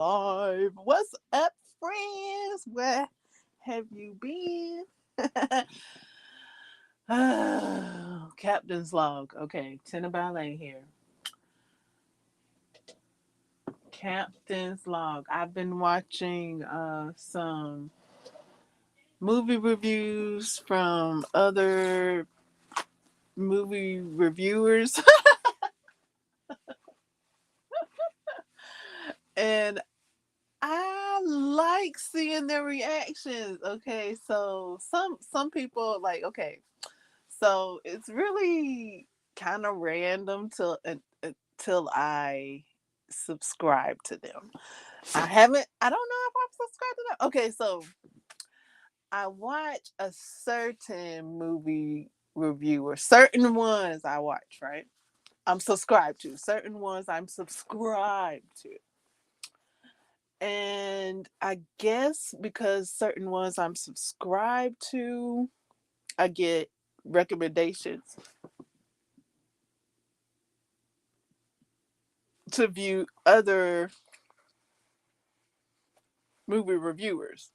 Live. What's up, friends? Where have you been? Captain's log. Okay, Ballet here. Captain's log. I've been watching some movie reviews from other movie reviewers, and I like seeing their reactions. Okay, so some people like, okay, so it's really kind of random until I subscribe to them. I don't know if I'm subscribed to them. Okay, so I watch a certain movie reviewer, certain ones I watch, right? I'm subscribed to. Certain ones I'm subscribed to. And I guess because certain ones I'm subscribed to, I get recommendations to view other movie reviewers.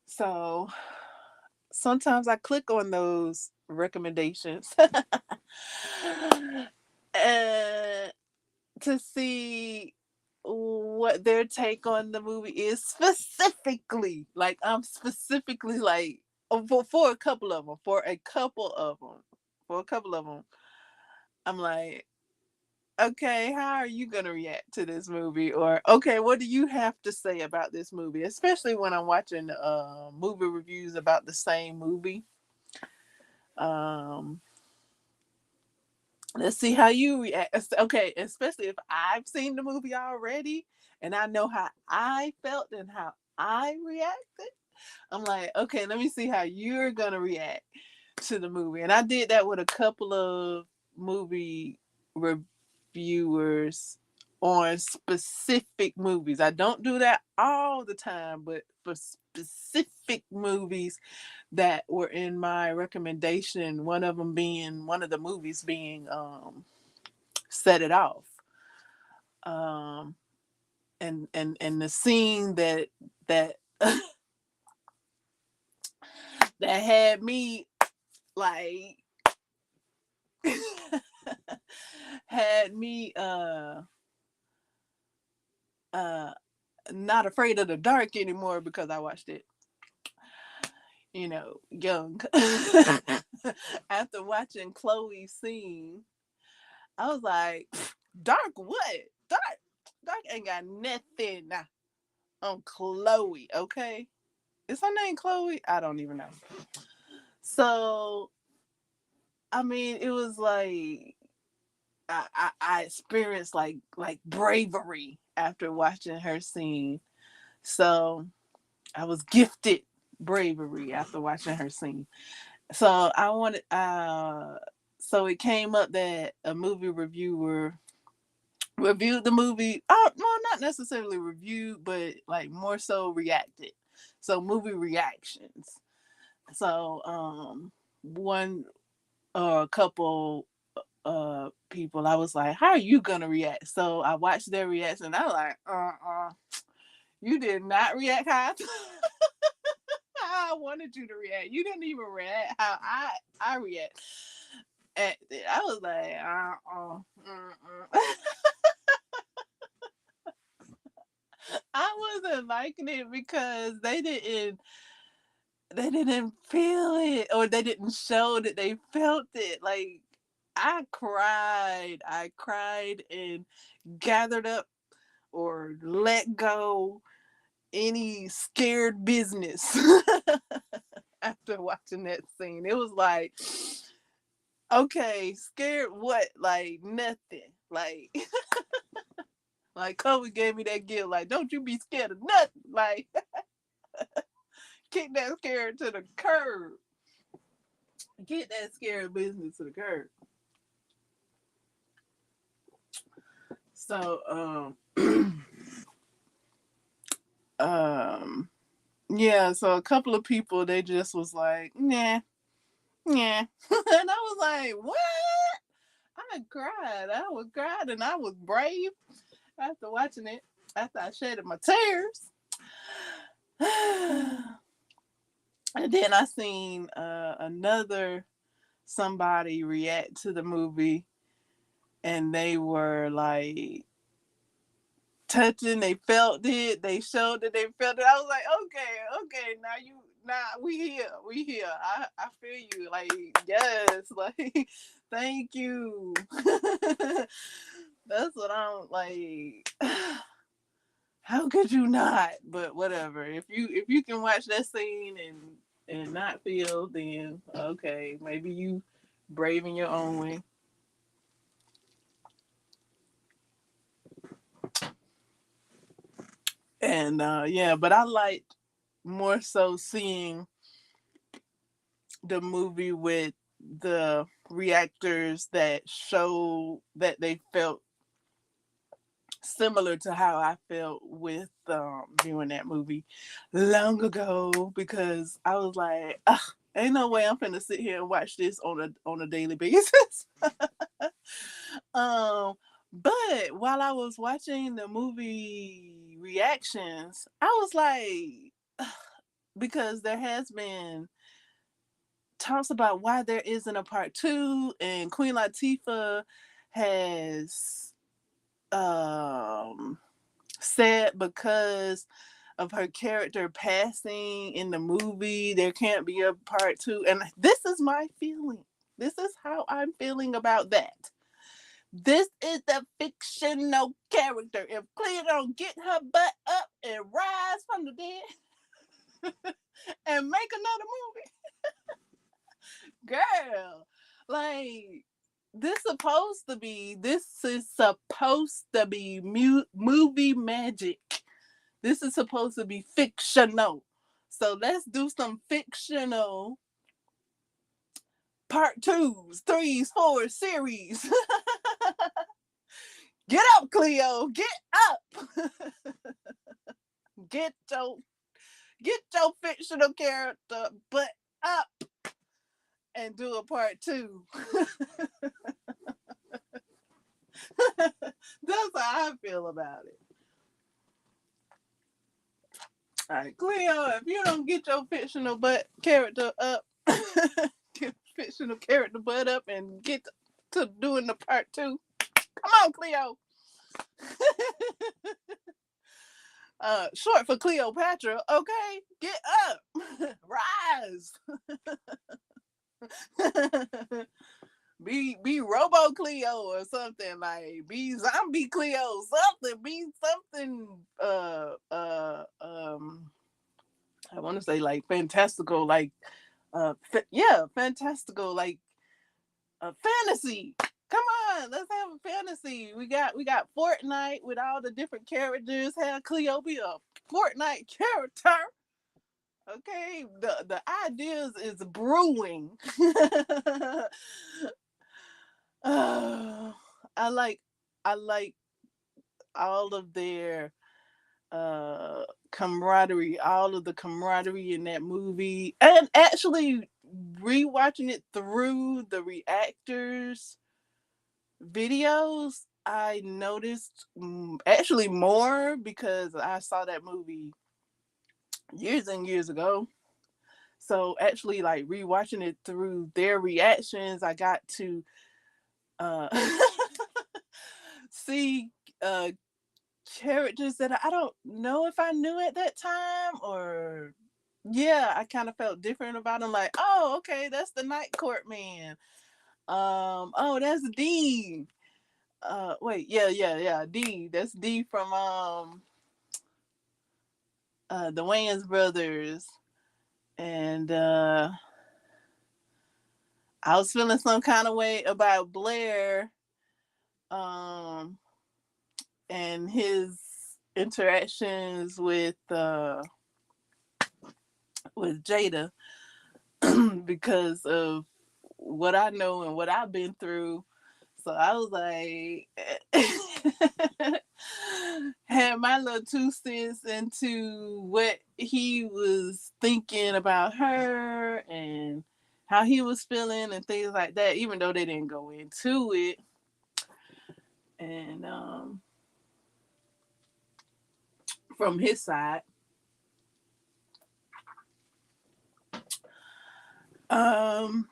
So sometimes I click on those recommendations and to see what their take on the movie is specifically. Like I'm specifically like for a couple of them, for a couple of them, I'm like, okay, how are you gonna react to this movie? Or okay, what do you have to say about this movie? Especially when I'm watching movie reviews about the same movie. Um, let's see how you react. Okay, especially if I've seen the movie already and I know how I felt and how I reacted. I'm like, okay, let me see how you're gonna react to the movie. And I did that with a couple of movie reviewers on specific movies. I don't do that all the time, but for specific movies that were in my recommendation, one of the movies being Set It Off. Um and the scene that that had me like had me uh not afraid of the dark anymore because I watched it, young. After watching Chloe's scene, I was like, dark what? Dark ain't got nothing on Chloe, okay? Is her name Chloe? I don't even know. So I mean, it was like I experienced like bravery after watching her scene. So I was gifted bravery after watching her scene. So I wanted so it came up that a movie reviewer reviewed the movie. Oh no, not necessarily reviewed, but like more so reacted. So movie reactions. So one or a couple people, I was like, how are you gonna react? So I watched their reaction. I was like, you did not react how how I wanted you to react. You didn't even react how I react. And I was like, I wasn't liking it because they didn't feel it, or they didn't show that they felt it. Like I cried and gathered up or let go any scared business after watching that scene. It was like, okay, scared what? Like nothing. Like like Kobe gave me that gift. Like, don't you be scared of nothing. Like kick that scared to the curb. Get that scared business to the curb. So um yeah, so a couple of people, they just was like, nah, yeah. And I was like, what? I cried. I was cried and I was brave after watching it. after I shedded my tears. And then I seen another somebody react to the movie, and they were like touching, they felt it, they showed that they felt it. I was like, okay, we here. I feel you. Like, yes, like thank you. That's what I'm like. How could you not? But whatever. If you can watch that scene and not feel, then okay, maybe you brave in your own way. And yeah, but I liked more so seeing the movie with the reactors that show that they felt similar to how I felt with viewing that movie long ago, because I was like, ain't no way I'm finna sit here and watch this on a daily basis. um, but while I was watching the movie reactions, I was like, because there has been talks about why there isn't a part two, and Queen Latifah has said because of her character passing in the movie, there can't be a part two. And this is my feeling. This is how I'm feeling about that. This is the fictional character. If Clea don't get her butt up and rise from the dead and make another movie, girl, like this is supposed to be movie magic. This is supposed to be fictional. So let's do some fictional part twos, threes, fours, series. Get up, Cleo. Get up. get your get your fictional character butt up and do a part two. That's how I feel about it. All right, Cleo, if you don't get your fictional butt character up, get fictional character butt up and get to doing the part two. Come on, Cleo. Short for Cleopatra. Okay, get up, rise. be Robo Cleo or something, like be Zombie Cleo, something. Be something. I want to say like fantastical, like fantastical, like fantasy. Come on, let's have a fantasy. We got Fortnite with all the different characters. Have Cleo be a Fortnite character. Okay, the ideas is brewing. I like all of their camaraderie, all of the camaraderie in that movie, and actually rewatching it through the reactors videos, I noticed actually more, because I saw that movie years and years ago. So actually, like rewatching it through their reactions, I got to uh, see characters that I don't know if I knew at that time, or yeah, I kind of felt different about them. Like, oh, okay, that's the Night Court man. Oh, that's D. Wait, yeah, D. That's D from the Wayans brothers. And I was feeling some kind of way about Blair, um, and his interactions with Jada, because of what I know and what I've been through. So I was like, had my little 2 cents into what he was thinking about her and how he was feeling and things like that, even though they didn't go into it. And from his side. Um,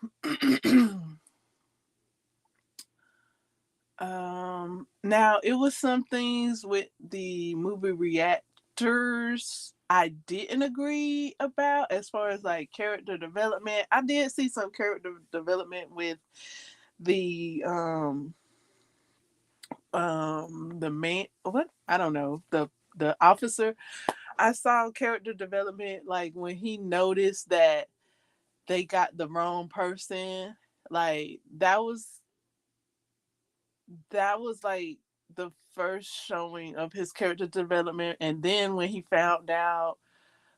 now it was some things with the movie reactors I didn't agree about as far as like character development. I did see some character development with the the man, what, I don't know, the officer. I saw character development like when he noticed that they got the wrong person. Like that was like the first showing of his character development. And then when he found out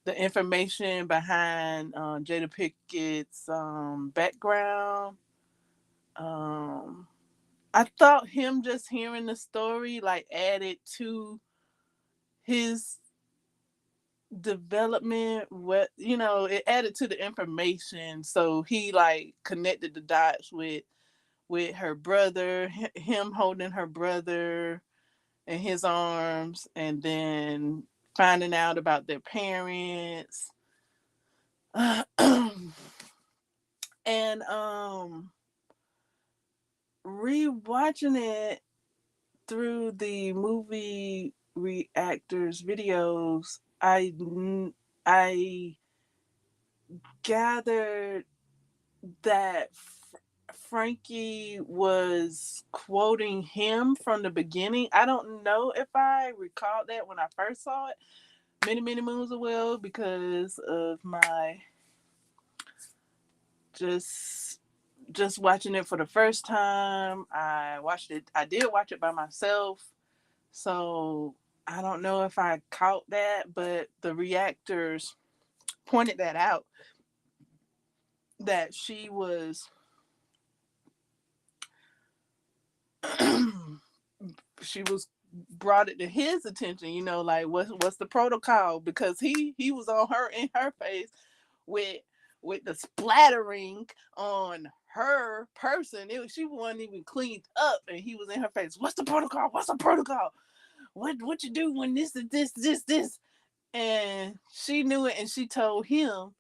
the information behind Jada Pickett's background, um, I thought him just hearing the story like added to his development. What, it added to the information, so he like connected the dots with her brother, him holding her brother in his arms, and then finding out about their parents. And rewatching it through the movie reactors videos, I gathered that Frankie was quoting him from the beginning. I don't know if I recalled that when I first saw it many, many moons ago, because of my just watching it for the first time. I did watch it by myself. So I don't know if I caught that, but the reactors pointed that out, that she was she was brought it to his attention, like what's the protocol, because he was on her, in her face, with the splattering on her person. She wasn't even cleaned up, and he was in her face. What's the protocol? What's the protocol? What you do when this is this? And she knew it, and she told him.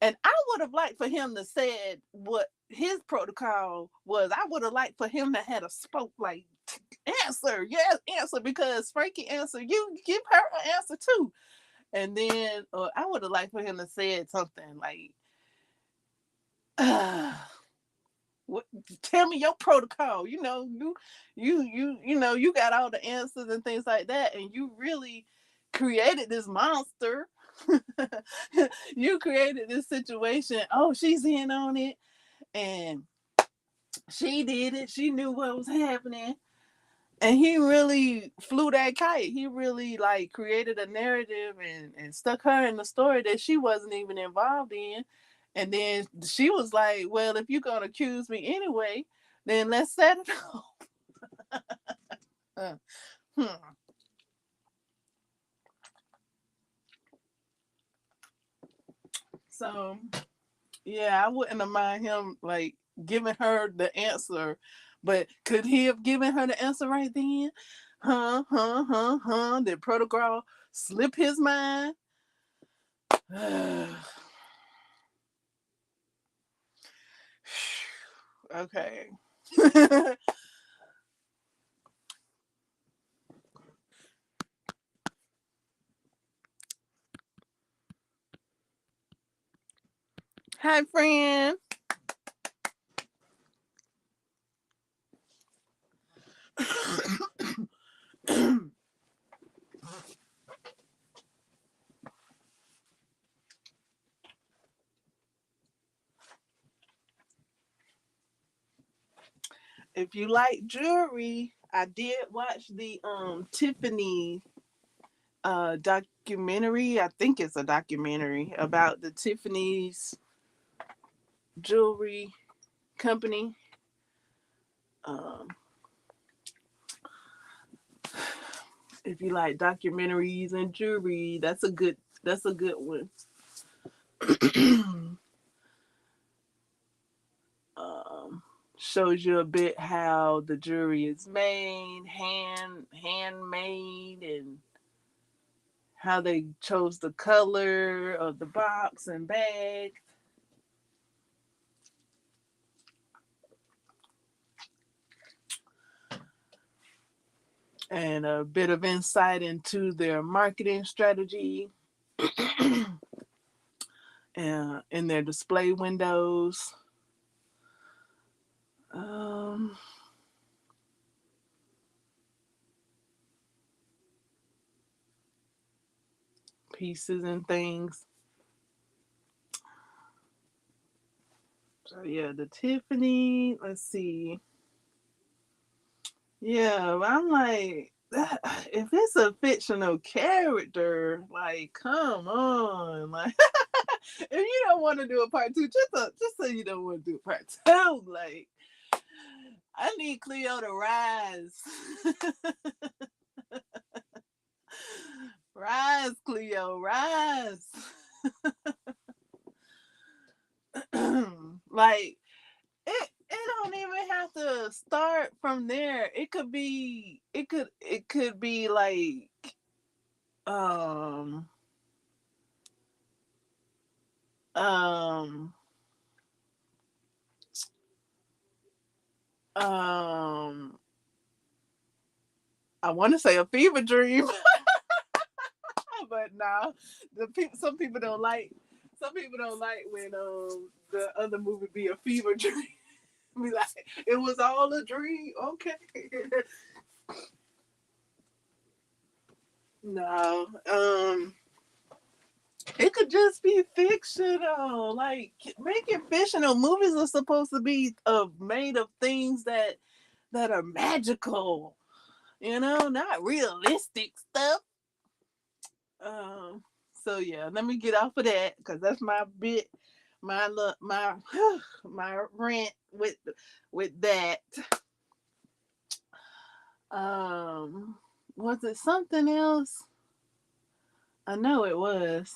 And I would have liked for him to said what his protocol was. I would have liked for him to had a spoke like, answer, yes, answer, because Frankie answered, you give her an answer too. And then I would have liked for him to said something like, what, tell me your protocol. You got all the answers and things like that, and you really created this monster. You created this situation. Oh, she's in on it, and she did it. She knew what was happening. And he really flew that kite. He really like created a narrative and stuck her in the story that she wasn't even involved in. And then she was like, well, if you're going to accuse me anyway, then let's set it off. So, yeah, I wouldn't have mind him like giving her the answer. But could he have given her the answer right then? Did protocol slip his mind? Okay. Hi, friend. If you like jewelry, I did watch the Tiffany documentary. I think it's a documentary about the Tiffany's jewelry company. Um, if you like documentaries and jewelry, that's a good one. um, Shows you a bit how the jewelry is made, handmade, and how they chose the color of the box and bag. And a bit of insight into their marketing strategy and in their display windows. Pieces and things. So yeah, the Tiffany, let's see. Yeah, I'm like, if it's a fictional character, like, come on, like, if you don't want to do a part two, just so you don't want to do a part two, like, I need Cleo to rise, rise, Cleo, rise, like. It don't even have to start from there. It could be like um um um I want to say a fever dream, but nah, some people don't like when the other movie be a fever dream. Be like, it was all a dream. Okay. No. It could just be fictional. Like, making fictional movies are supposed to be made of things that are magical. Not realistic stuff. Um. So yeah, let me get off of that because that's my bit, my my rant with that. Was it something else? I know it was.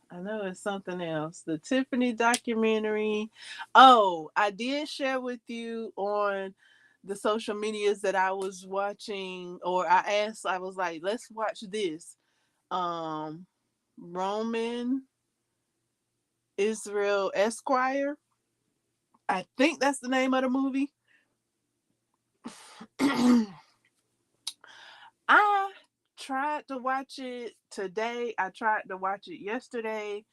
I know it's something else. The Tiffany documentary. Oh, I did share with you on the social medias that I was watching, or I was like, let's watch this. Um, Roman Israel Esquire. I think that's the name of the movie. I tried to watch it today. I tried to watch it yesterday.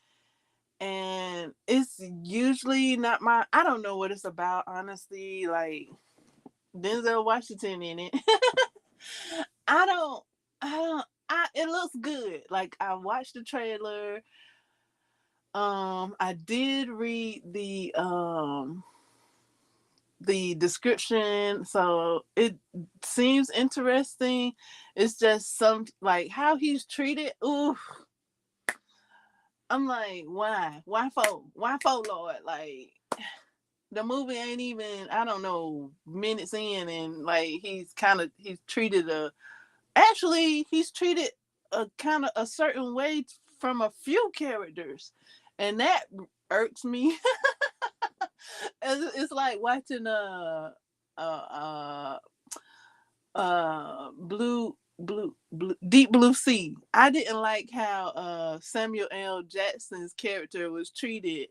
And it's usually not I don't know what it's about, honestly. Like, Denzel Washington in it. I don't it looks good. Like, I watched the trailer. I did read the description, so it seems interesting. It's just some, like, how he's treated. Ooh, I'm like, why for Lord? Like, the movie ain't even, I don't know, minutes in, and like he's treated a kind of a certain way from a few characters, and that irks me. It's like watching uh blue deep blue sea. I didn't like how Samuel L. Jackson's character was treated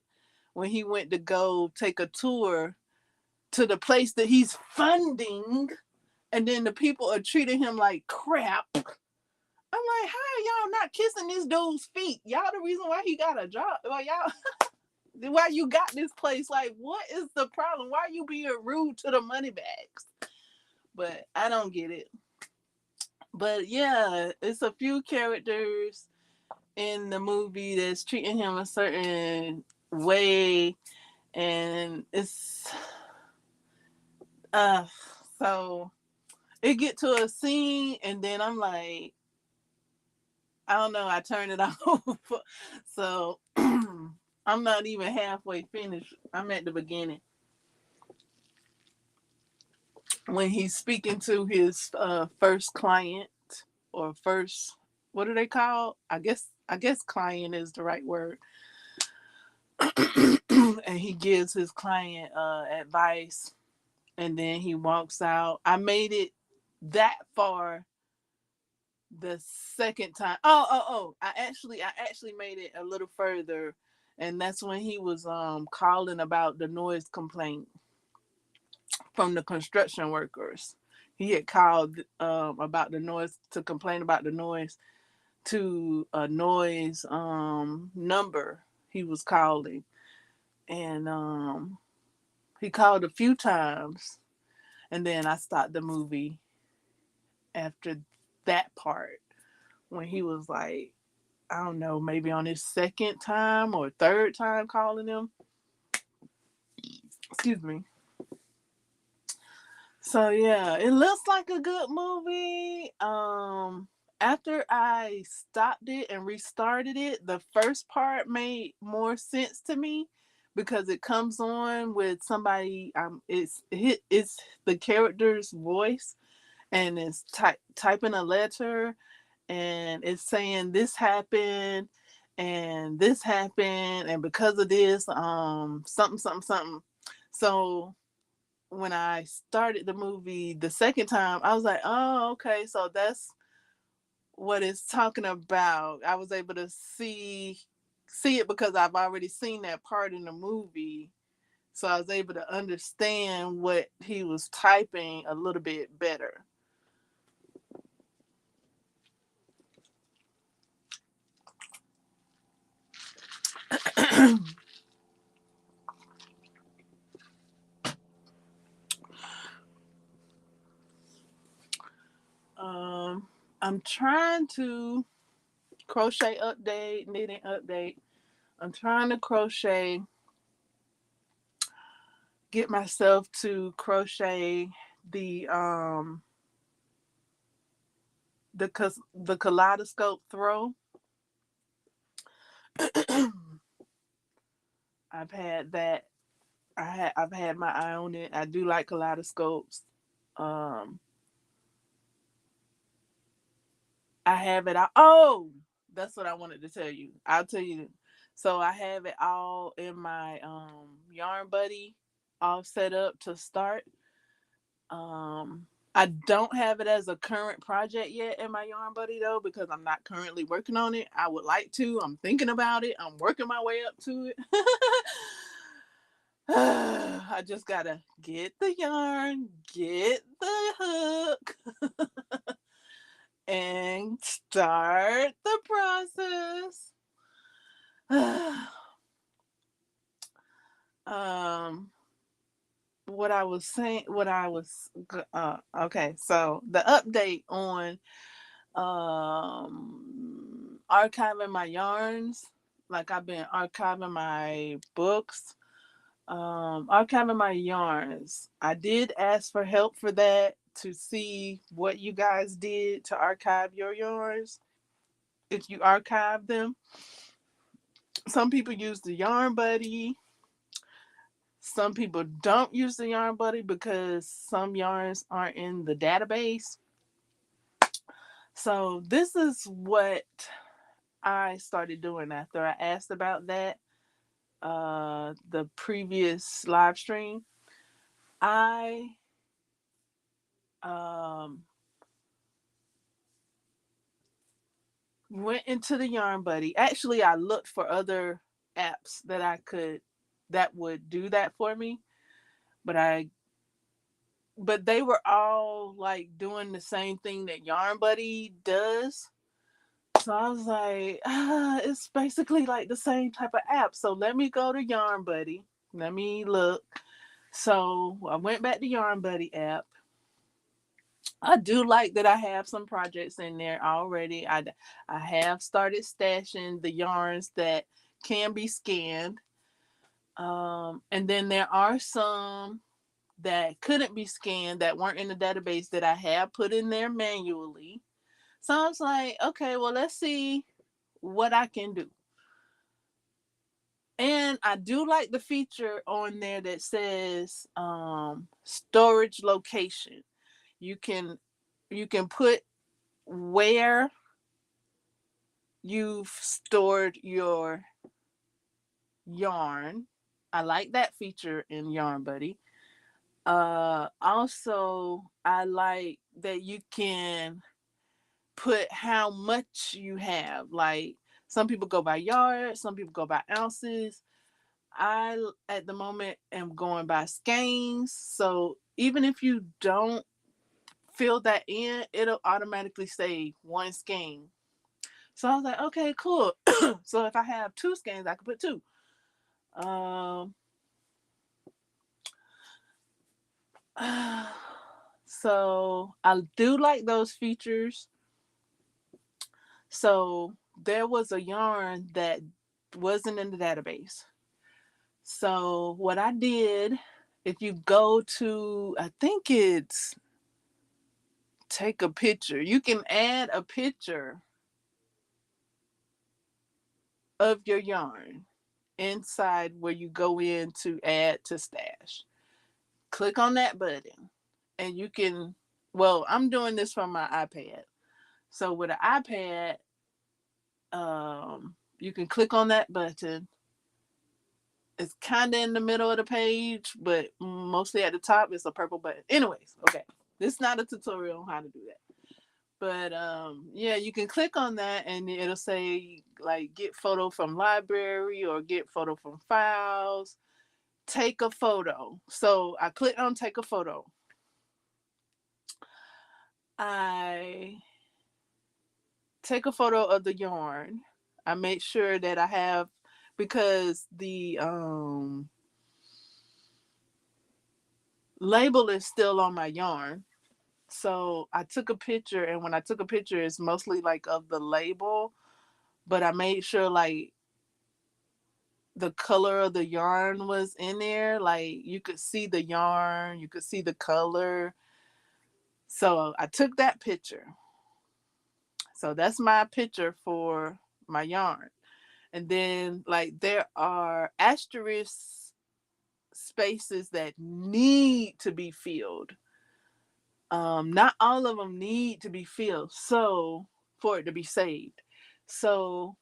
when he went to go take a tour to the place that he's funding, and then the people are treating him like crap. I'm like, how are y'all not kissing this dude's feet? Y'all the reason why he got a job. Well, y'all, why you got this place? Like, what is the problem? Why are you being rude to the money bags? But I don't get it. But yeah, it's a few characters in the movie that's treating him a certain way, and it's uh so it get to a scene, and then I'm like, I don't know, I turn it off. So I'm not even halfway finished. I'm at the beginning when he's speaking to his first client, or first, what do they call? I guess client is the right word. And he gives his client advice, and then he walks out. I made it that far the second time. I actually made it a little further, and that's when he was calling about the noise complaint from the construction workers. He had called about the noise to complain about the noise to a noise number he was calling, and he called a few times, and then I stopped the movie after that part when he was like, I don't know, maybe on his second time or third time calling him. Excuse me. So yeah, it looks like a good movie. After I stopped it and restarted it, the first part made more sense to me because it comes on with somebody it's the character's voice, and it's typing a letter, and it's saying this happened and this happened, and because of this something something something. So when I started the movie the second time, I was like, oh, okay, so that's what it's talking about. I was able to see it because I've already seen that part in the movie. So I was able to understand what he was typing a little bit better. um, I'm trying to crochet update, knitting update. I'm trying to crochet, get myself to crochet the the kaleidoscope throw. I've had that. I've had my eye on it. I do like kaleidoscopes. Um, I have it. Oh, that's what I wanted to tell you. I'll tell you. So I have it all in my yarn buddy, all set up to start. Um, I don't have it as a current project yet in my yarn buddy though, because I'm not currently working on it. I would like to. I'm thinking about it. I'm working my way up to it. I just gotta get the yarn, get the hook, and start the process. um, what I was saying, okay. So the update on archiving my yarns, like I've been archiving my books, archiving my yarns. I did ask for help for that to see what you guys did to archive your yarns. If you archive them, some people use the yarn buddy. Some people don't use the yarn buddy because some yarns aren't in the database. So this is what I started doing after I asked about that the previous live stream. I um went into the yarn buddy. Actually, I looked for other apps that would do that for me, but they were all like doing the same thing that yarn buddy does. So I was like, it's basically like the same type of app. So let me go to yarn buddy. Let me look. So I went back to yarn buddy app. I do like that I have some projects in there already. I have started stashing the yarns that can be scanned. And then there are some that couldn't be scanned that weren't in the database that I have put in there manually. So I was like, okay, well, let's see what I can do. And I do like the feature on there that says storage location. You can put where you've stored your yarn. I like that feature in Yarn Buddy. Also, I like that you can put how much you have. Like some people go by yards, some people go by ounces. I at the moment am going by skeins. So even if you don't fill that in, it'll automatically say one skein. So I was like, okay, cool. So if I have two skeins, I can put two. Um, so I do like those features. So there was a yarn that wasn't in the database. So what I did, if you go to, I think it's take a picture, you can add a picture of your yarn inside where you go in to add to stash. Click on that button and you can, well, I'm doing this from my iPad. So with an iPad, you can click on that button. It's kind of in the middle of the page, but mostly at the top. It's a purple button. Anyways, okay, this is not a tutorial on how to do that. But yeah, you can click on that and it'll say like get photo from library or get photo from files. Take a photo. So I clicked on take a photo. I take a photo of the yarn. I make sure that I have, because the label is still on my yarn. So I took a picture, and when I took a picture, it's mostly like of the label, but I made sure like the color of the yarn was in there. Like you could see the yarn, you could see the color. So I took that picture. So that's my picture for my yarn. And then like there are asterisk spaces that need to be filled. Not all of them need to be filled so for it to be saved. So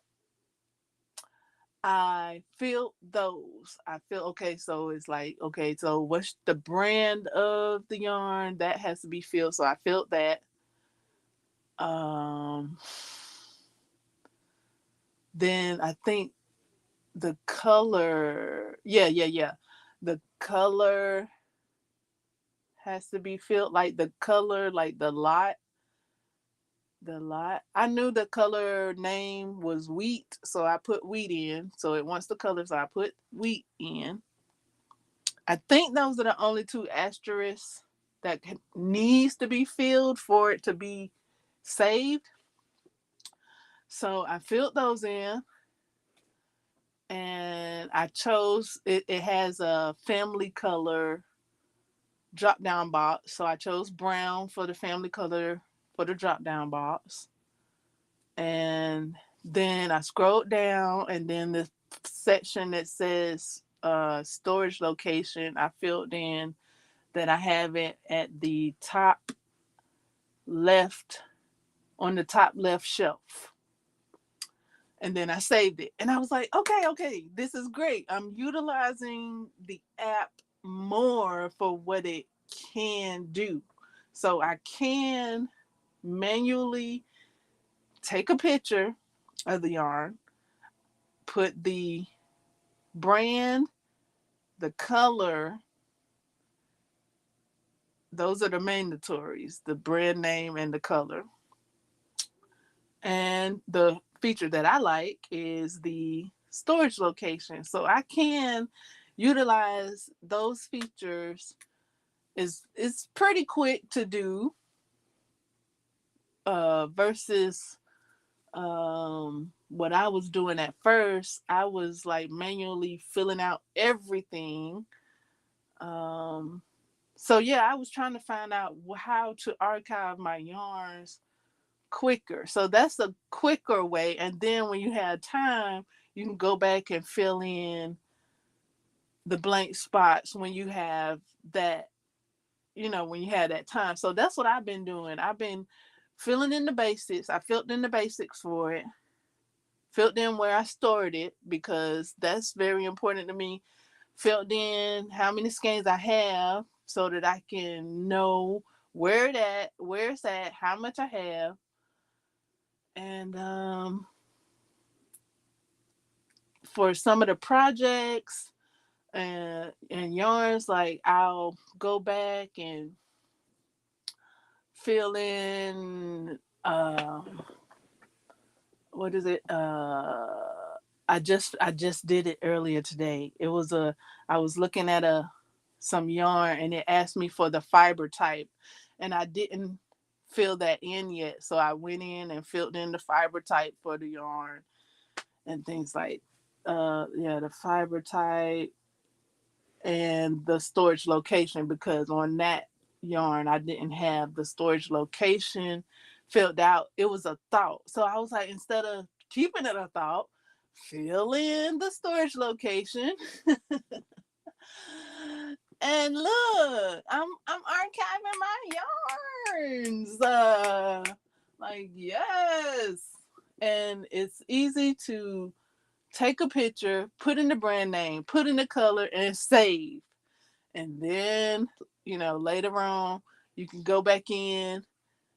I filled those. I feel okay. So it's like, okay, so what's the brand of the yarn that has to be filled? So I filled that. Um, then I think the color, yeah. The color has to be filled, like the color, like the lot. I knew the color name was wheat, so I put wheat in. So it wants the color, so I put wheat in. I think those are the only two asterisks that needs to be filled for it to be saved. So I filled those in, and I chose it. It has a family color drop down box, so I chose brown for the family color for the drop down box. And then I scrolled down, and then the section that says storage location, I filled in that I have it at the top left, on the top left shelf. And then I saved it. And I was like, okay, this is great. I'm utilizing the app more for what it can do. So I can manually take a picture of the yarn, put the brand, the color, those are the mandatories, the brand name and the color. And the feature that I like is the storage location. So I can utilize those features. It's pretty quick to do versus what I was doing at first. I was like manually filling out everything. Um, so yeah, I was trying to find out how to archive my yarns quicker. So that's a quicker way. And then when you have time, you can go back and fill in the blank spots when you have that, when you have that time. So that's what I've been doing. I've been filling in the basics. I filled in the basics for it, filled in where I stored it because that's very important to me. Filled in how many skeins I have so that I can know where it's at, how much I have. And for some of the projects and yarns, like I'll go back and fill in what is it? I just did it earlier today. It was a I was looking at a some yarn and it asked me for the fiber type and I didn't fill that in yet. So I went in and filled in the fiber type for the yarn and things like the fiber type and the storage location, because on that yarn I didn't have the storage location filled out. It was a thought. So I was like, instead of keeping it a thought, fill in the storage location. And look, I'm archiving my yarns. Like yes. And it's easy to take a picture, put in the brand name, put in the color, and save. And then, later on, you can go back in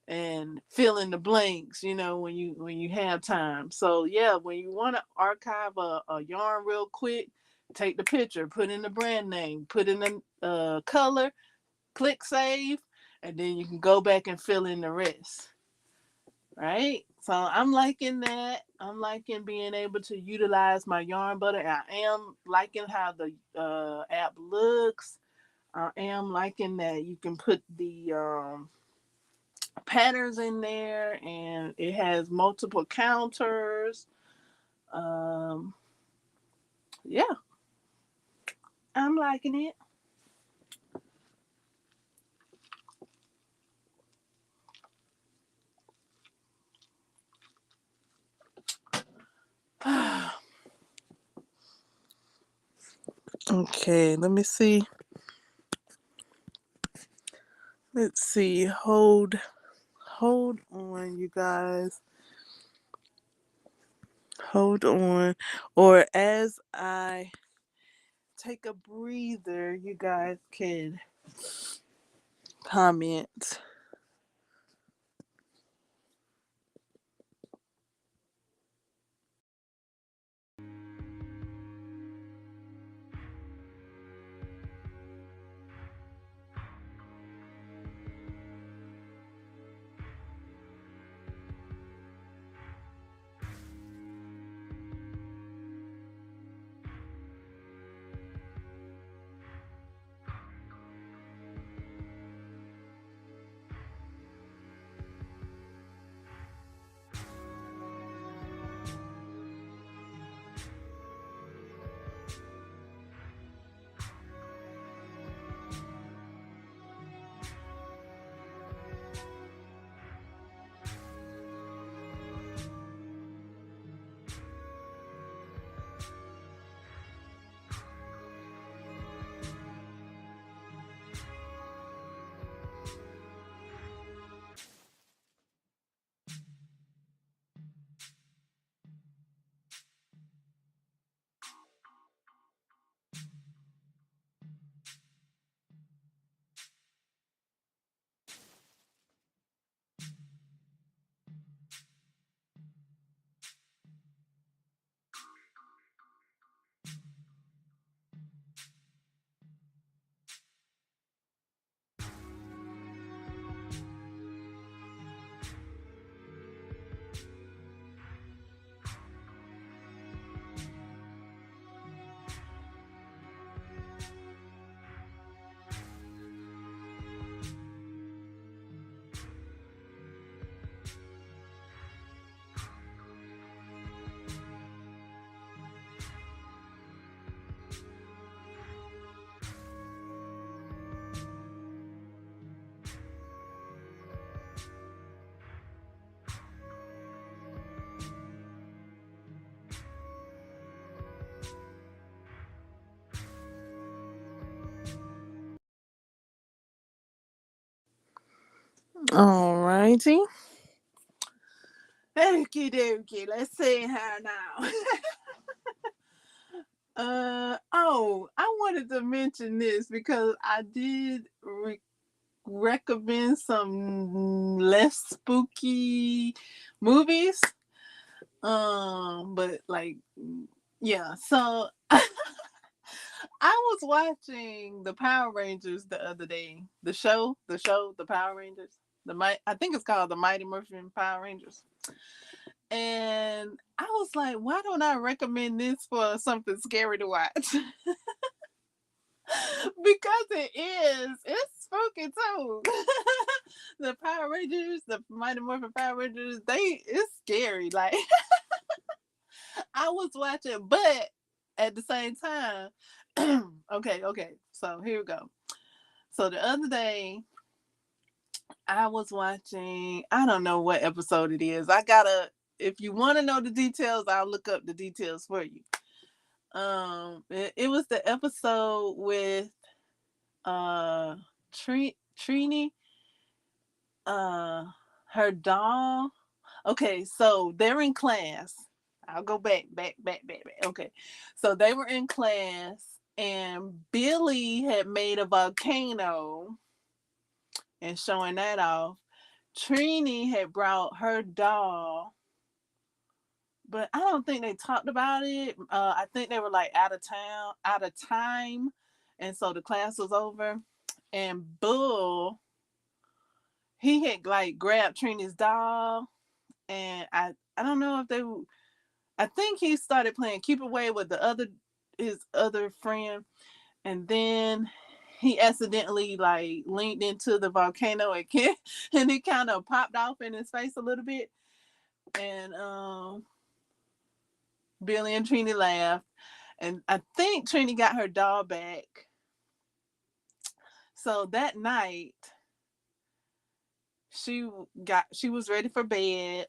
and fill in the blanks, when you have time. So yeah, when you want to archive a yarn real quick, take the picture, put in the brand name, put in the color, click save, and then you can go back and fill in the rest. Right? So I'm liking that. I'm liking being able to utilize my yarn butter. I am liking how the app looks. I am liking that you can put the patterns in there and it has multiple counters. Um, yeah, I'm liking it. Okay, let me see. Let's see. Hold on, you guys. Hold on. Or as I take a breather, you guys can comment. All righty. Okie dokie. Let's see how now. I wanted to mention this because I did recommend some less spooky movies. But like, yeah. So I was watching the Power Rangers the other day. The Power Rangers. I think it's called the Mighty Morphin Power Rangers. And I was like, why don't I recommend this for something scary to watch? Because it's spooky too. The Power Rangers, the Mighty Morphin Power Rangers, it's scary. Like I was watching, but at the same time, okay. So here we go. So the other day, I was watching. I don't know what episode it is. If you want to know the details, I'll look up the details for you. It was the episode with Trini, her doll. Okay, so they're in class. I'll go back. Okay, so they were in class, and Billy had made a volcano and showing that off. Trini had brought her doll, but I don't think they talked about it. I think they were like out of time, and so the class was over. And Bull, he had like grabbed Trini's doll, and I don't know if they. I think he started playing keep away with his other friend, and then he accidentally like leaned into the volcano again, and it kind of popped off in his face a little bit, and Billy and Trini laughed, and I think Trini got her doll back. So that night, she was ready for bed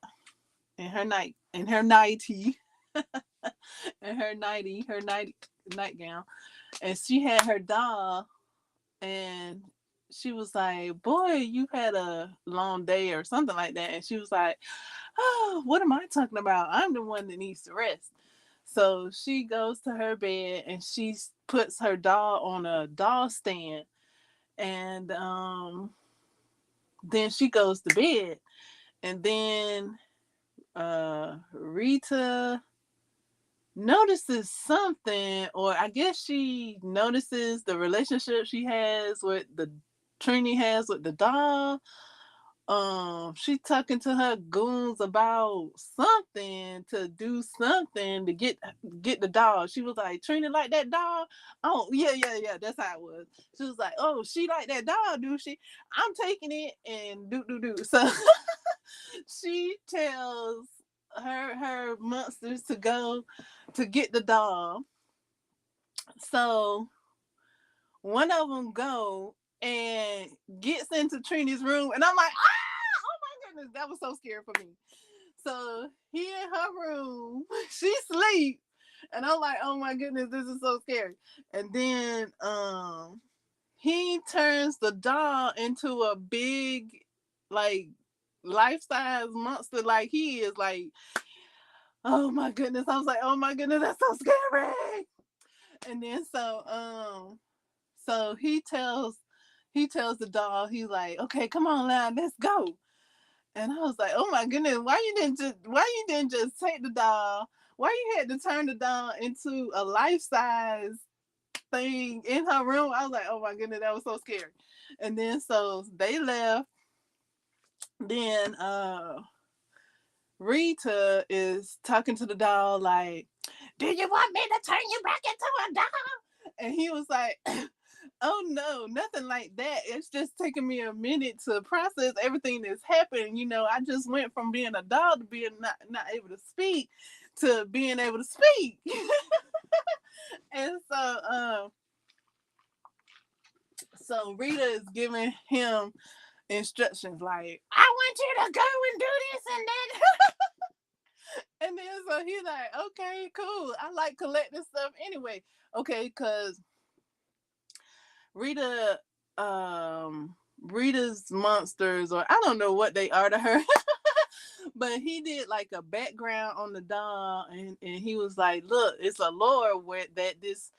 in her nightie, and her nightgown, and she had her doll, and she was like, "Boy, you had a long day," or something like that, and she was like, "Oh, what am I talking about? I'm the one that needs to rest." So she goes to her bed and she puts her doll on a doll stand, and then she goes to bed, and then Rita notices something, or I guess she notices the relationship Trini has with the doll. She talking to her goons about something to do something to get the doll. She was like, Trina like that doll? Oh, yeah. That's how it was. She was like, oh, she like that doll, do she? I'm taking it and do. So she tells her monsters to go to get the doll. So one of them go and gets into Trini's room, and I'm like, oh my goodness, that was so scary for me. So he in her room, she sleep, and I'm like, oh my goodness, this is so scary. And then he turns the doll into a big, like, life-size monster, like he is like, oh my goodness. I was like, oh my goodness, that's so scary. And then so he tells the doll, he's like, okay, come on now, let's go. And I was like, oh my goodness, why you didn't just take the doll? Why you had to turn the doll into a life-size thing in her room? I was like, oh my goodness, that was so scary. And then so they left. Then Rita is talking to the doll like, do you want me to turn you back into a doll? And he was like, oh no, nothing like that. It's just taking me a minute to process everything that's happened. You know, I just went from being a doll to being not able to speak to being able to speak. And so Rita is giving him instructions like, I want you to go and do this and that. And then so he's like, okay, cool. I like collecting stuff anyway. Okay, because Rita, Rita's monsters, or I don't know what they are to her, but he did like a background on the doll, and he was like, look, it's a lore where that this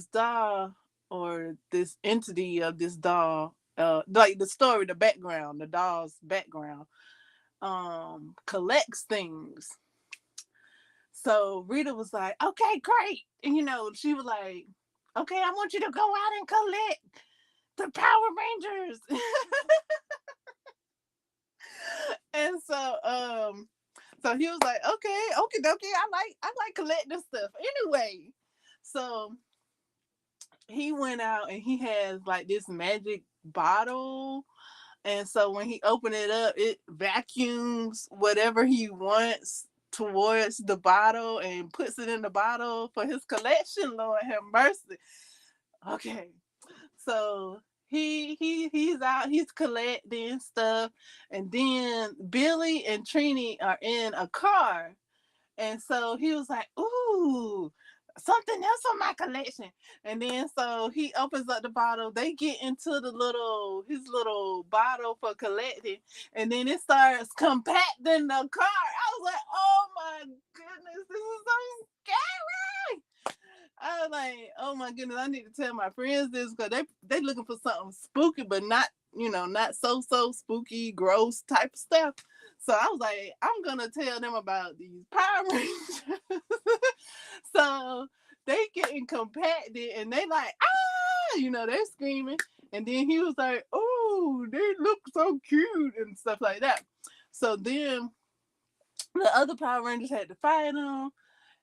doll or this entity of this doll like the story, the background, the doll's background, collects things. So Rita was like, okay, great. And she was like, okay, I want you to go out and collect the Power Rangers. And so he was like, okay, I like collecting stuff. Anyway, so he went out and he has like this magic bottle. And so when he opened it up, it vacuums whatever he wants towards the bottle and puts it in the bottle for his collection. Lord have mercy. Okay. So he's out, he's collecting stuff, and then Billy and Trini are in a car. And so he was like, ooh, something else on my collection. And then so he opens up the bottle. They get into his little bottle for collecting. And then it starts compacting the car. I was like, oh my goodness, this is so scary. I was like, oh my goodness, I need to tell my friends this, because they looking for something spooky, but not, not so spooky, gross type of stuff. So I was like, I'm gonna tell them about these Power Rangers. So they getting compacted and they like, they're screaming. And then he was like, oh, they look so cute and stuff like that. So then the other Power Rangers had to fight them.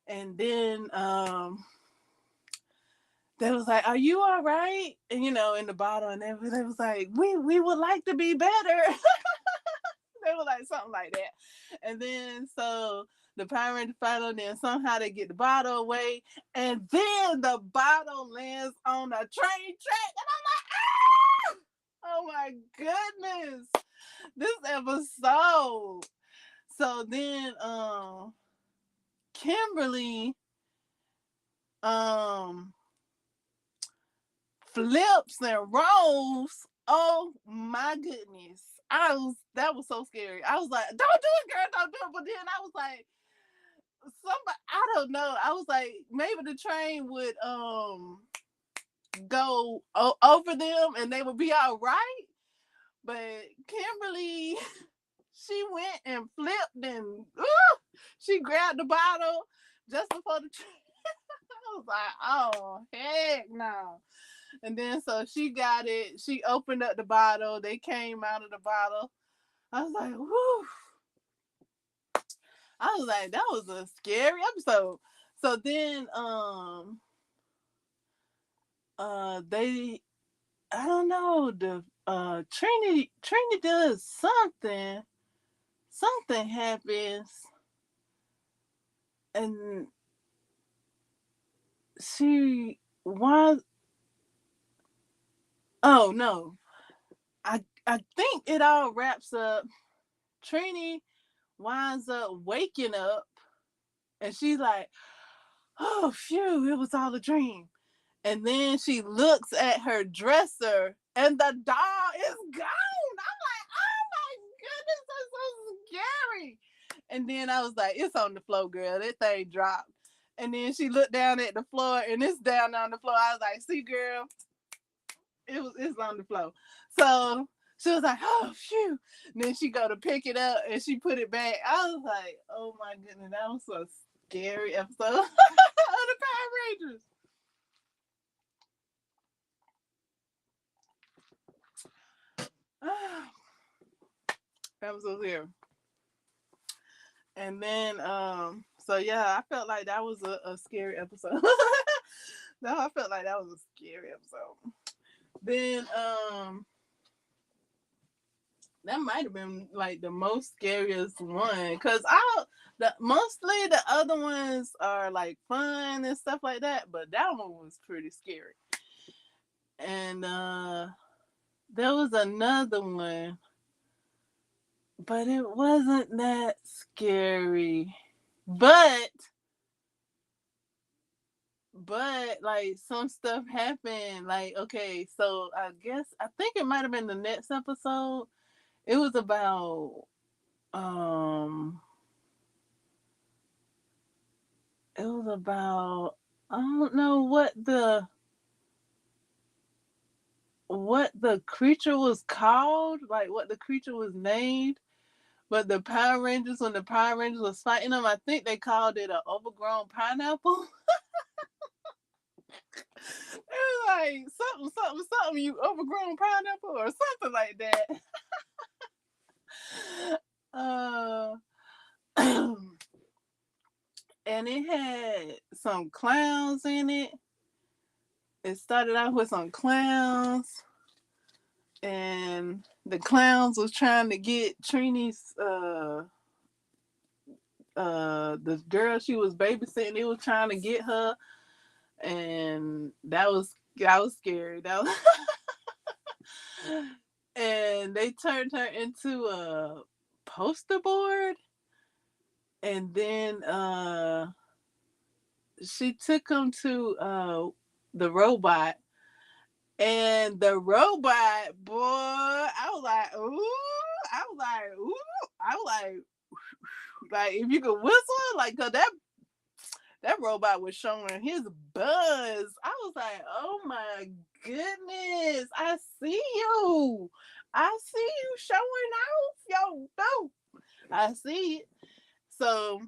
And then they was like, are you all right? And in the bottle, and they was like, we would like to be better. They were like something like that. And then so the Power Ranger fight on, then somehow they get the bottle away, and then the bottle lands on a train track, and I'm like, ah! Oh my goodness, this episode. So then Kimberly flips and rolls. Oh my goodness. That was so scary. I was like, don't do it, girl, don't do it. But then I was like, somebody, I don't know. I was like, maybe the train would go over them and they would be all right. But Kimberly, she went and flipped and she grabbed the bottle just before the train. I was like, oh heck no. And then so she got it. She opened up the bottle. They came out of the bottle. I was like, whoo. I was like, that was a scary episode. So then they, I don't know, the Trini does something. Something happens, and she was, oh no. I think it all wraps up. Trini winds up waking up, and she's like, oh phew, it was all a dream. And then she looks at her dresser and the doll is gone. I'm like, oh my goodness, that's so scary. And then I was like, it's on the floor, girl. That thing dropped. And then she looked down at the floor and it's down on the floor. I was like, see, girl, it's on the floor. So she was like, oh phew. And then she go to pick it up and she put it back. I was like, oh my goodness, that was so scary episode of the Power Rangers. That was so scary. And then so yeah, I felt like that was a scary episode. No, I felt like that was a scary episode. Then that might have been like the most scariest one, because mostly the other ones are like fun and stuff like that, but that one was pretty scary. And there was another one, but it wasn't that scary. But like some stuff happened. Like, okay, so I think it might have been the next episode. It was about um it was about, I don't know what the creature was called, like what the creature was named. But the Power Rangers, when the Power Rangers was fighting them, I think they called it an overgrown pineapple. It was like something, you overgrown pineapple or something like that. Uh, and it had some clowns in it. It started out with some clowns, and the clowns was trying to get Trini's the girl she was babysitting. They was trying to get her, and that was scary. That was and they turned her into a poster board, and then she took him to the robot, and the robot boy, I was like, ooh, I was like, ooh, I was like if you could whistle, like, cause that robot was showing his buzz. I was like, oh my goodness, I see you. I see you showing off your dope. I see it. So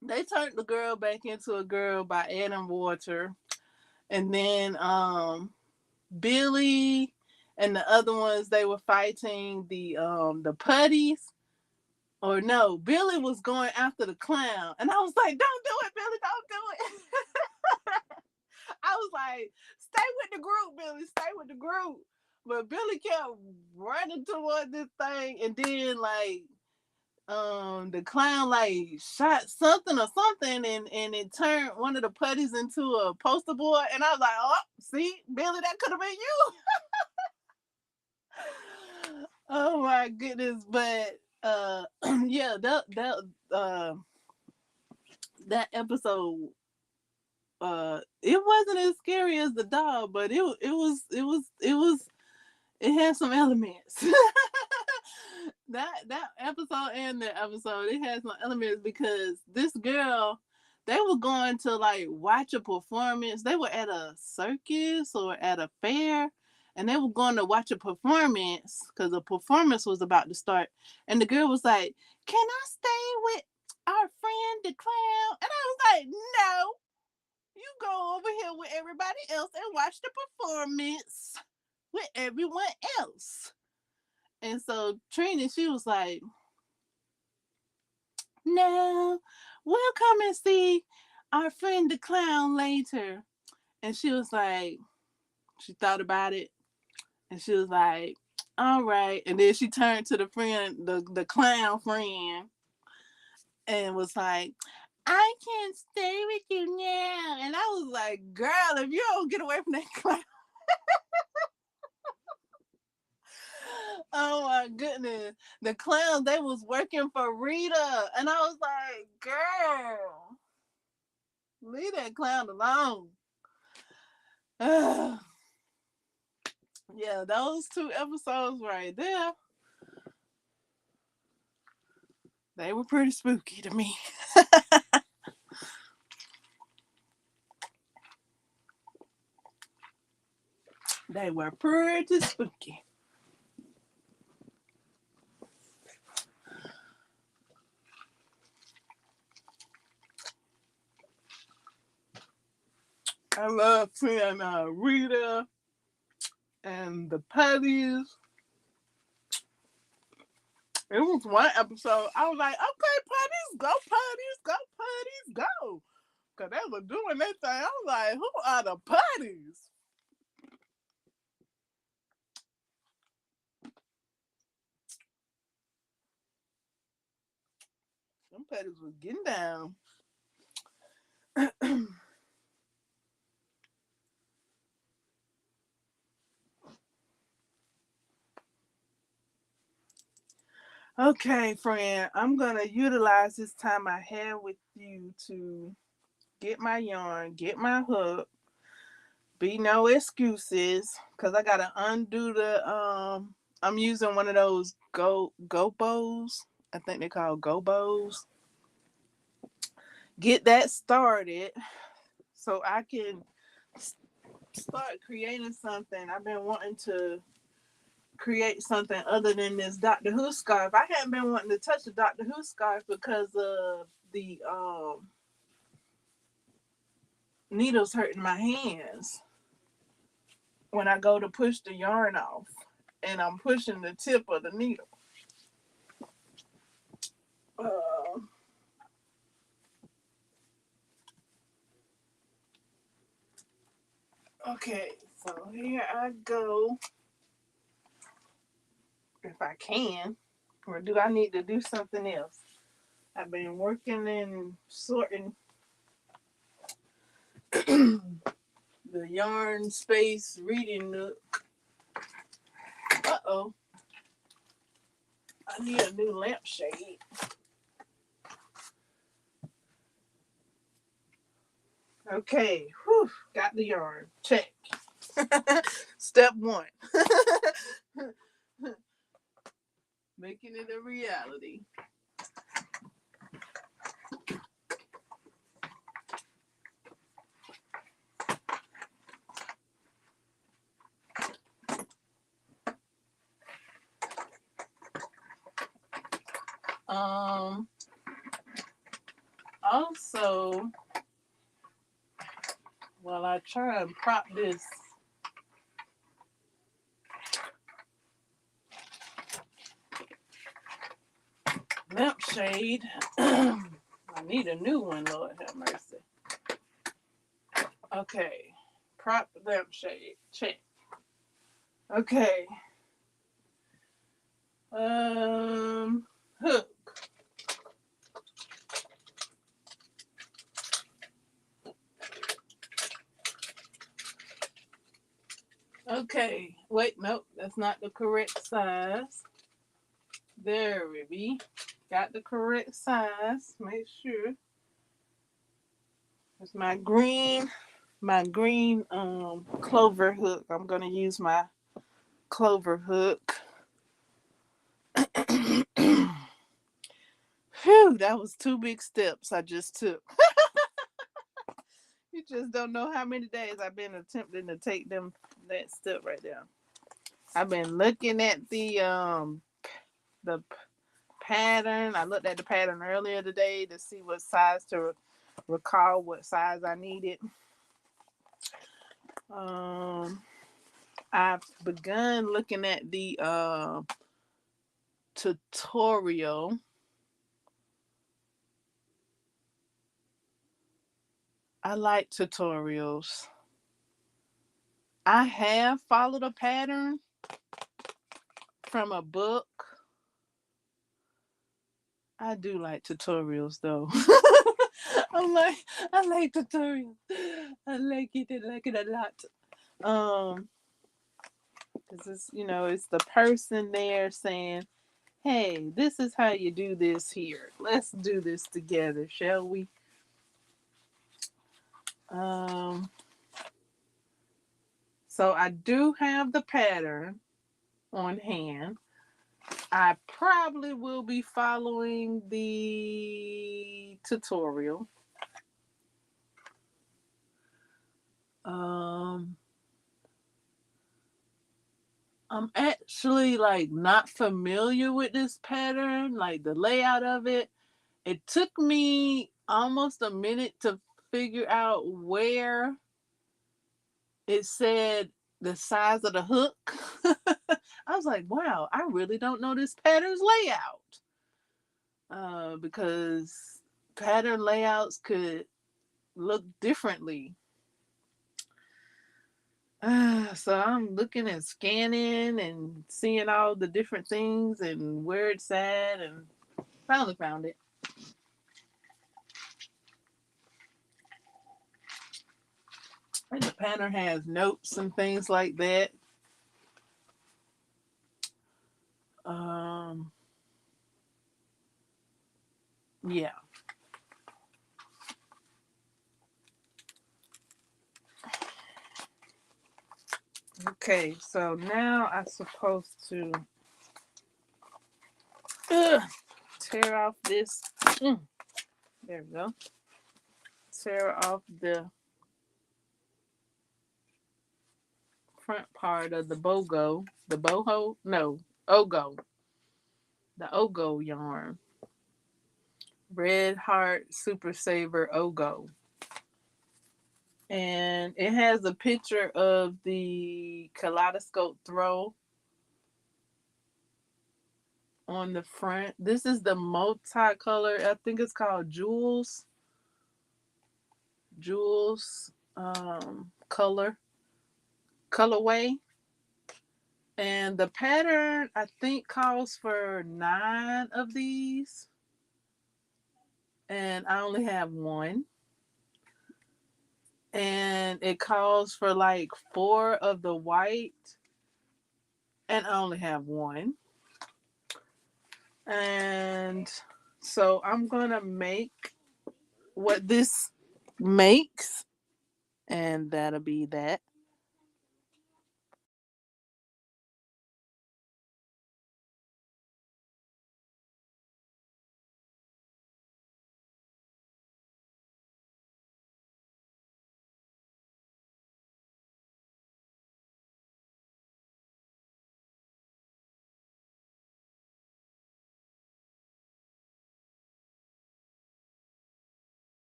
they turned the girl back into a girl by adding water. And then Billy and the other ones, they were fighting the putties. Or no, Billy was going after the clown. And I was like, don't do it, Billy, don't do it. I was like, stay with the group, Billy, stay with the group. But Billy kept running toward this thing, and then like the clown like shot something or something, and it turned one of the putties into a poster board, and I was like, oh, see, Billy, that could have been you. Oh my goodness. But yeah, that episode, it wasn't as scary as the dog, but it had some elements. that episode and the episode, it had some elements because this girl, they were going to like watch a performance. They were at a circus or at a fair, and they were going to watch a performance because a performance was about to start. And the girl was like, "Can I stay with our friend the clown?" And I was like, "No, you go over here with everybody else and watch the performance with everyone else." And so Trini, she was like, "No, we'll come and see our friend the clown later." And she was like, she thought about it, and she was like, "All right." And then she turned to the friend, the clown friend, and was like, "I can't stay with you now." And I was like, "Girl, if you don't get away from that clown." Oh my goodness. The clowns, they was working for Rita. And I was like, girl, leave that clown alone. Yeah, those two episodes right there, they were pretty spooky to me. They were pretty spooky. I love seeing Rita and the putties. It was one episode. I was like, okay, putties, go, putties, go. Because they were doing that thing. I was like, who are the putties? Them putties was getting down. Okay, friend, I'm going to utilize this time I have with you to get my yarn, get my hook, be no excuses, because I got to undo I'm using one of those go bows. I think they're called go bows. Get that started so I can start creating something. I've been wanting to create something other than this Doctor Who scarf. I hadn't been wanting to touch the Doctor Who scarf because of the needles hurting my hands when I go to push the yarn off and I'm pushing the tip of the needle. Okay, so here I go. If I can, or do I need to do something else? I've been working and sorting the yarn space reading nook. Uh-oh. I need a new lampshade. Okay. Whew. Got the yarn. Check. Step 1. Making it a reality. Also, while I try and prop this lampshade, I need a new one, Lord have mercy. Okay, prop lampshade, check. Okay. Hook. Okay, wait, nope, that's not the correct size. There we be. Got the correct size. Make sure. It's my green clover hook. I'm gonna use my clover hook. Phew, that was 2 big steps I just took. You just don't know how many days I've been attempting to take that step right there. I've been looking at the pattern. I looked at the pattern earlier today to see what size to recall what size I needed. I've begun looking at the tutorial. I like tutorials. I have followed a pattern from a book. I do like tutorials though. I like tutorials. I like it a lot. Because it's the person there saying, hey, this is how you do this here. Let's do this together, shall we? So I do have the pattern on hand. I probably will be following the tutorial. I'm actually not familiar with this pattern, like the layout of it. It took me almost a minute to figure out where it said the size of the hook. I was like, wow, I really don't know this pattern's layout. Because pattern layouts could look differently. So I'm looking and scanning and seeing all the different things and where it's at, and finally found it. And the pattern has notes and things like that. Yeah. Okay, so now I'm supposed to tear off this. There we go. Tear off the front part of the boho. No, ogo. The ogo yarn. Red Heart Super Saver Ogo. And it has a picture of the kaleidoscope throw on the front. This is the multicolor. I think it's called Jewels. Jewels colorway. And the pattern I think calls for 9 of these. And I only have one. And it calls for like 4 of the white. And I only have one. And so I'm gonna make what this makes, and that'll be that.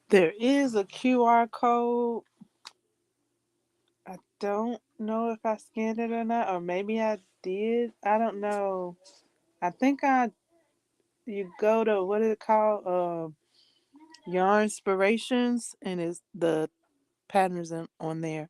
There is a QR code. I don't know if I scanned it or not, or maybe I did. I don't know. I think you go to, what is it called? Yarn Inspirations, and it's the patterns on there.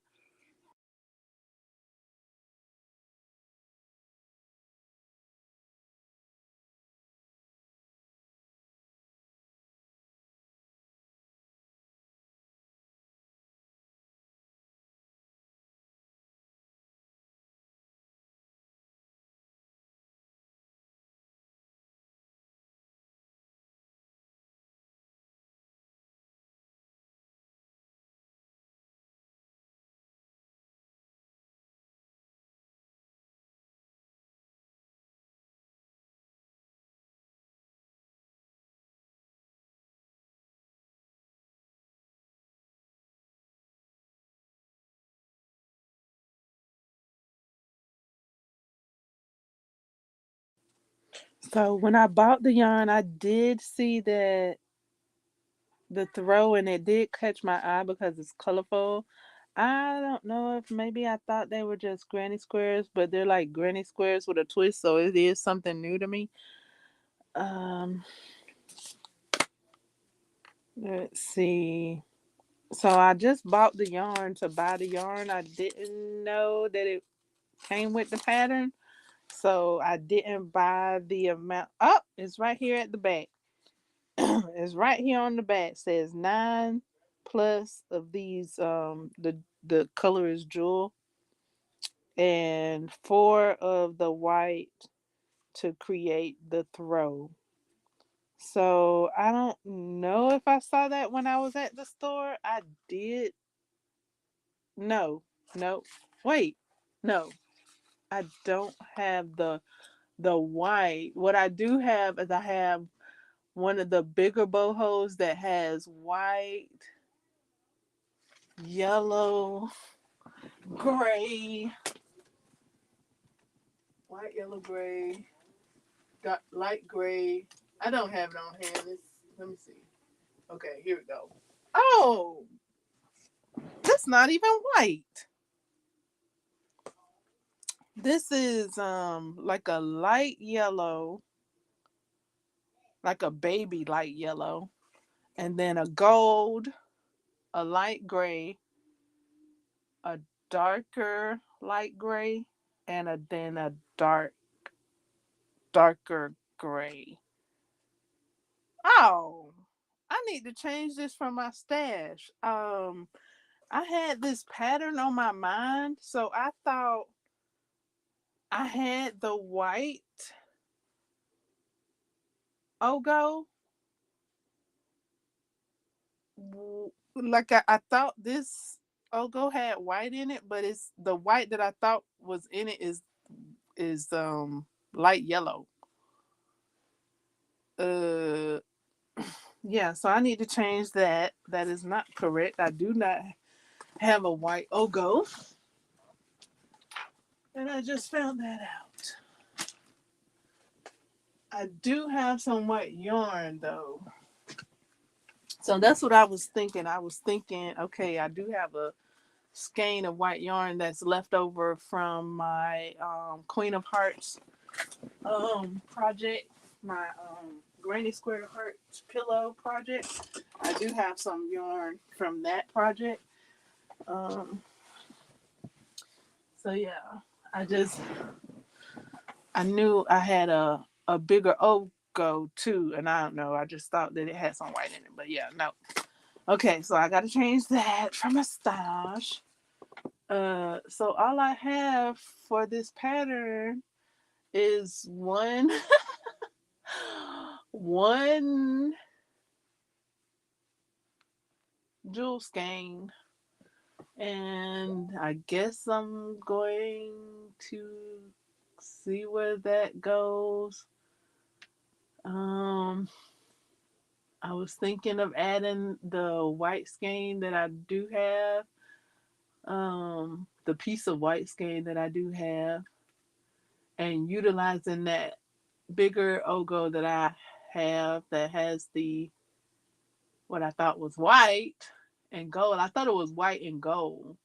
So when I bought the yarn, I did see that the throw, and it did catch my eye because it's colorful. I don't know if maybe I thought they were just granny squares, but they're like granny squares with a twist, so it is something new to me. Um, let's see. So I just bought the yarn to buy the yarn. I didn't know that it came with the pattern, so I didn't buy the amount. Oh, it's right here at the back. It's right here on the back. It says 9 plus of these. The color is jewel, and 4 of the white to create the throw. So I don't know if I saw that when I was at the store. I did. No, no. Wait, no. I don't have the white. What I do have is I have one of the bigger bohos that has white, yellow, gray, white, yellow, gray, dark, light gray. I don't have it on hand. Let me see. Okay, here we go. Oh, that's not even white. This is like a light yellow, like a baby light yellow, and then a gold, a light gray, a darker light gray, and then a darker gray. Oh, I need to change this from my stash. I had this pattern on my mind, so I thought I had the white Ogo. Like I thought this Ogo had white in it, but it's the white that I thought was in it is light yellow. Uh yeah, so I need to change that. That is not correct. I do not have a white Ogo. And I just found that out. I do have some white yarn though. So that's what I was thinking. I was thinking, okay, I do have a skein of white yarn that's left over from my Queen of Hearts project, my Granny Square Hearts pillow project. I do have some yarn from that project. Um, so yeah, I just I knew I had a bigger Ogo too, and I don't know. I just thought that it had some white in it, but yeah, no. Okay, so I got to change that from a stash. So all I have for this pattern is one jewel skein, and I guess I'm going to see where that goes. Um, I was thinking of adding the white skein that I do have, the piece of white skein that I do have, and utilizing that bigger Ogo that I have that has the what I thought was white and gold. I thought it was white and gold,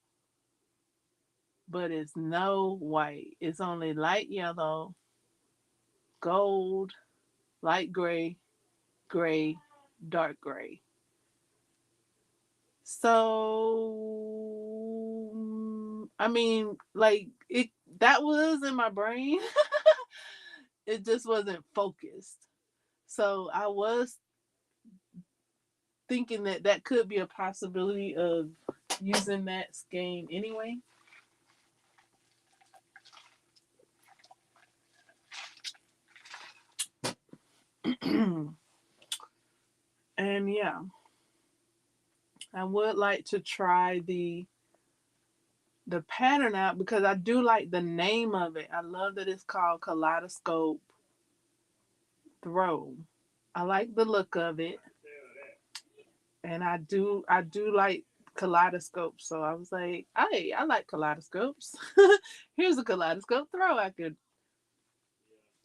but it's no white. It's only light yellow, gold, light gray, gray, dark gray. So I mean, like it that was in my brain. It just wasn't focused. So I was thinking that that could be a possibility of using that skein anyway. And yeah, I would like to try the pattern out because I do like the name of it. I love that it's called Kaleidoscope Throw. I like the look of it, and I do like kaleidoscopes. So I was like, hey, I like kaleidoscopes. Here's a kaleidoscope throw I could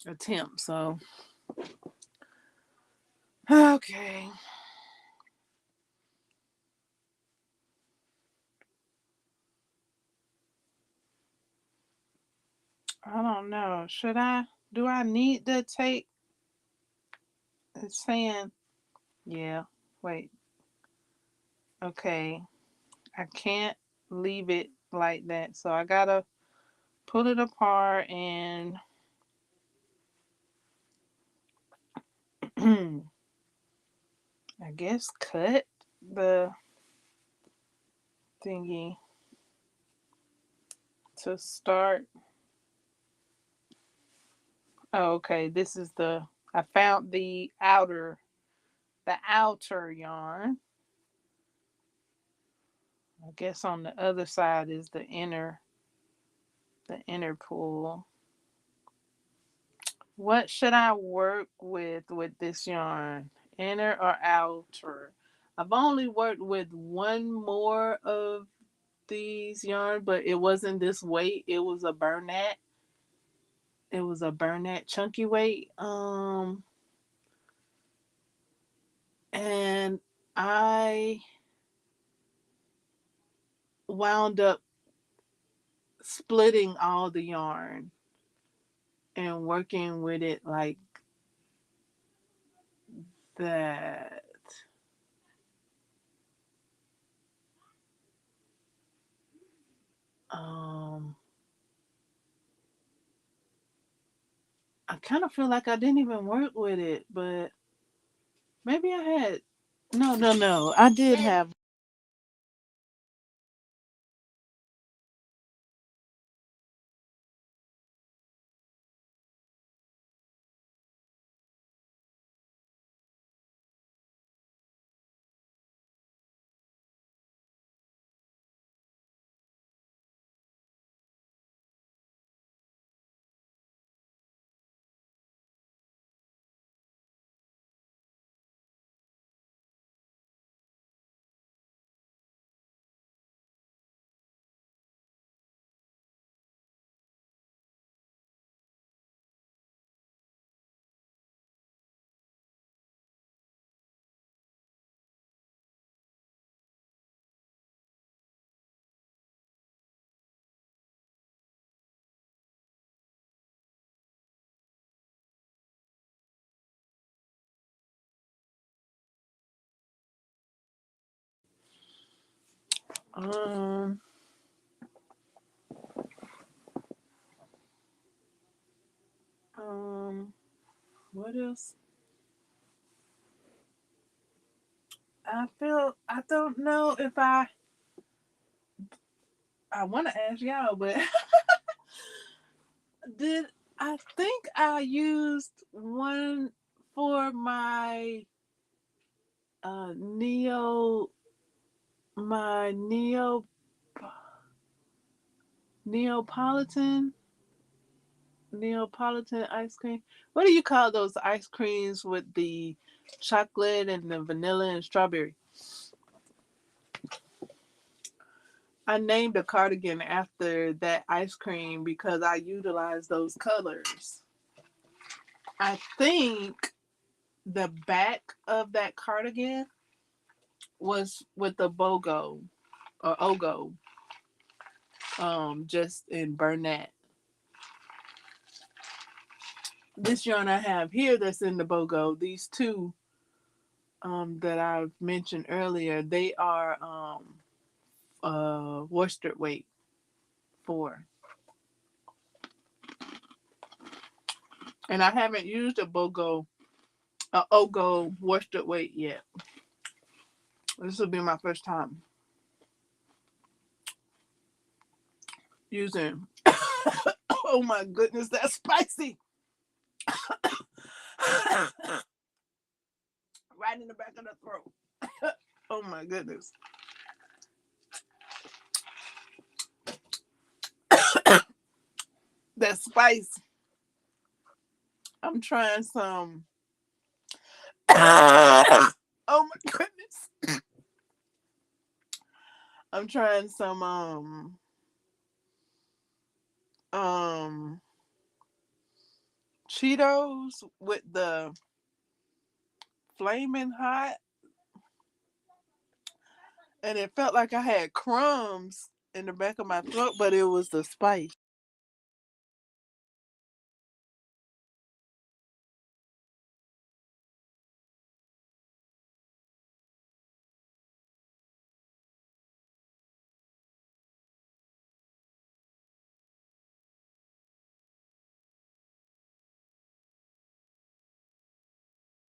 attempt. So okay. I don't know. Should I? Do I need to take? It's saying, yeah. Wait. Okay. I can't leave it like that. So I gotta pull it apart and I guess cut the thingy to start. Oh, okay. This is I found the outer yarn. I guess on the other side is the inner pool. What should I work with this yarn? Inner or outer? I've only worked with one more of these yarn, but it wasn't this weight. It was a Bernat. It was a Bernat chunky weight. And I wound up splitting all the yarn and working with it like that. Um, I kind of feel like I didn't even work with it, but maybe I had. No, no, no. I did have. Um, um, what else? I don't know if I want to ask y'all, but did I think I used one for my neo my Neapolitan Neapolitan ice cream. What do you call those ice creams with the chocolate and the vanilla and strawberry? I named a cardigan after that ice cream because I utilized those colors. I think the back of that cardigan was with the BOGO or OGO, just in Burnett. This yarn I have here that's in the BOGO, these two that I've mentioned earlier, they are worsted weight 4. And I haven't used a OGO worsted weight yet. This will be my first time using. Oh my goodness, that's spicy. Right in the back of the throat. Oh my goodness. That spice. I'm trying some. Oh my goodness. I'm trying some um Cheetos with the flaming hot, and it felt like I had crumbs in the back of my throat, but it was the spice.